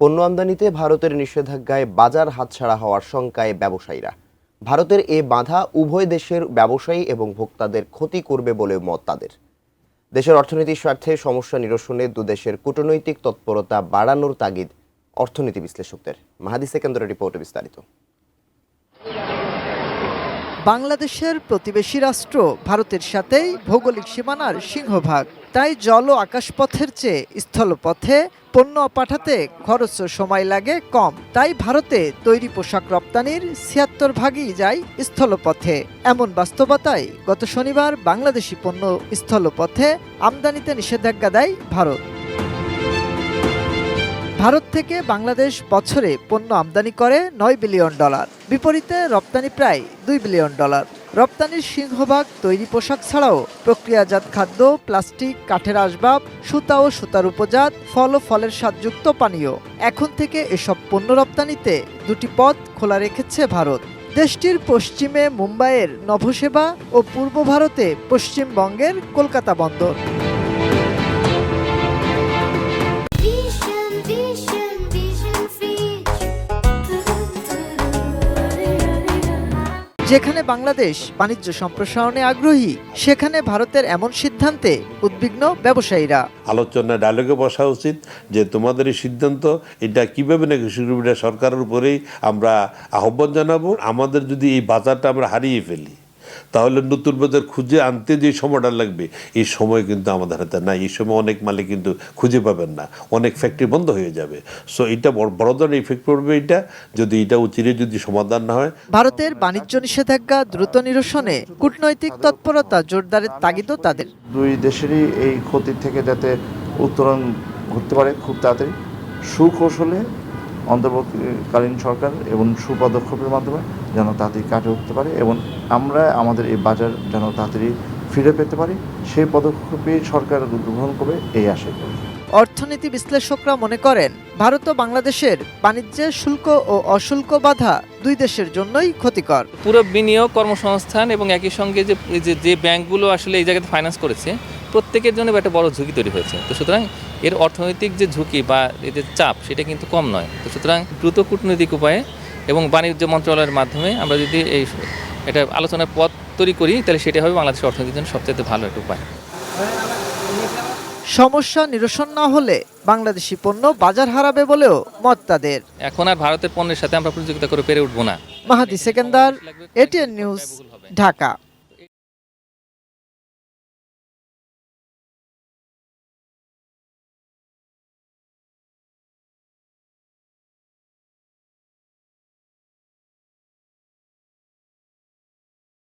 পণ্য আমদানিতে ভারতের নিষেধাজ্ঞায় বাজার হাতছাড়া হওয়ার শঙ্কায় ব্যবসায়ীরা। ভারতের এ বাধা উভয় দেশের ব্যবসায়ী এবং ভোক্তাদের ক্ষতি করবে বলে মত তাদের। দেশের অর্থনীতির স্বার্থে সমস্যা নিরসনে দুদেশের কূটনৈতিক তৎপরতা বাড়ানোর তাগিদ অর্থনীতি বিশ্লেষকদের। মাহাদি সেকেন্দারের রিপোর্টে বিস্তারিত। বাংলাদেশের প্রতিবেশী রাষ্ট্র ভারতের সাথেই ভৌগোলিক সীমানার সিংহভাগ, তাই জল ও আকাশপথের চেয়ে স্থলপথে পণ্য পাঠাতে খরচ ও সময় লাগে কম। তাই ভারতে তৈরি পোশাক রপ্তানির ৭৬% যায় স্থলপথে। এমন বাস্তবতায় গত শনিবার বাংলাদেশি পণ্য স্থলপথে আমদানিতে নিষেধাজ্ঞা দেয় ভারত। ভারত থেকে বাংলাদেশ বছরে পণ্য আমদানি করে $9 বিলিয়ন, বিপরীতে রপ্তানি প্রায় $2 বিলিয়ন। রপ্তানির সিংহভাগ তৈরি পোশাক ছাড়াও প্রক্রিয়াজাত খাদ্য, প্লাস্টিক, কাঠের আসবাব, সুতা ও সুতার উপজাত, ফল ও ফলের স্বাদযুক্ত পানীয়। এখন থেকে এসব পণ্য রপ্তানিতে দুটি পথ খোলা রেখেছে ভারত। দেশটির পশ্চিমে মুম্বাইয়ের নভোসেবা ও পূর্ব ভারতে পশ্চিমবঙ্গের কলকাতা বন্দর। যেখানে বাংলাদেশ বাণিজ্য সম্প্রসারণে আগ্রহী, সেখানে ভারতের এমন সিদ্ধান্তে উদ্বিগ্ন ব্যবসায়ীরা। আলোচনা ডায়ালগে বসা উচিত যে তোমাদের এই সিদ্ধান্ত এটা কিভাবে নেগোশিয়েট সরকারের উপরেই আমরা আহ্বান জানাবো। আমাদের যদি এই বাজারটা আমরা হারিয়ে ফেলি, তাহলে নতুন বাজার খুঁজে আনতে যে সময়টা লাগবে, এই সময় কিন্তু আমাদের হাতে নাই। এই সময় অনেক মালিক কিন্তু খুঁজে পাবেন না, অনেক ফ্যাক্টরি বন্ধ হয়ে যাবে। সো এটা বড় ধরনের ইফেক্ট পড়বে এটা যদি অচিরে যদি সমাধান না হয়। ভারতের বাণিজ্য নিষেধাজ্ঞা দ্রুত নিরসনে কূটনৈতিক তৎপরতা জোরদারের তাগিদও তাদের। দুই দেশেরই এই ক্ষতি থেকে যাতে উত্তরণ ঘটতে পারে খুব তাড়াতাড়ি, সুকৌশলে অন্তর্বর্তীকালীন সরকার এবং সুপদক্ষেপের মাধ্যমে যেন তাড়াতাড়ি কাটিয়ে উঠতে পারে এবং আমরা আমাদের এই বাজার যেন তাড়াতাড়ি ফিরে পেতে পারি, সেই পদক্ষেপে সরকার গ্রহণ করবে এই আশা করি। অর্থনীতি বিশ্লেষকরা মনে করেন, ভারত ও বাংলাদেশের বাণিজ্যে শুল্ক ও অশুল্ক বাধা দুই দেশের জন্যই ক্ষতিকর। পুরো বিনিয়োগ, কর্মসংস্থান এবং একই সঙ্গে যে ব্যাংকগুলো আসলে এই জায়গাতে ফাইন্যান্স করেছে, প্রত্যেকের জন্য একটা বড় ঝুঁকি তৈরি হয়েছে। তো সুতরাং এর অর্থনৈতিক যে ঝুঁকি বা এর যে চাপ, সেটা কিন্তু কম নয়। তো সুতরাং দ্রুত কূটনৈতিক উপায়ে এবং বাণিজ্য মন্ত্রণালয়ের মাধ্যমে আমরা যদি এটা আলোচনার পথ তৈরি করি, তাহলে সেটা হবে বাংলাদেশের অর্থনীতির জন্য সবচেয়ে ভালো একটা উপায়। সমস্যা নিরসন না হলে বাংলাদেশি পণ্য বাজার হারাবে বলেও মত তাদের। এখন আর ভারতের পণ্যের সাথে আমরা প্রতিযোগিতা করে পেরে উঠবো না। মাহাদি সেকেন্দার, এটিএন নিউজ, ঢাকা।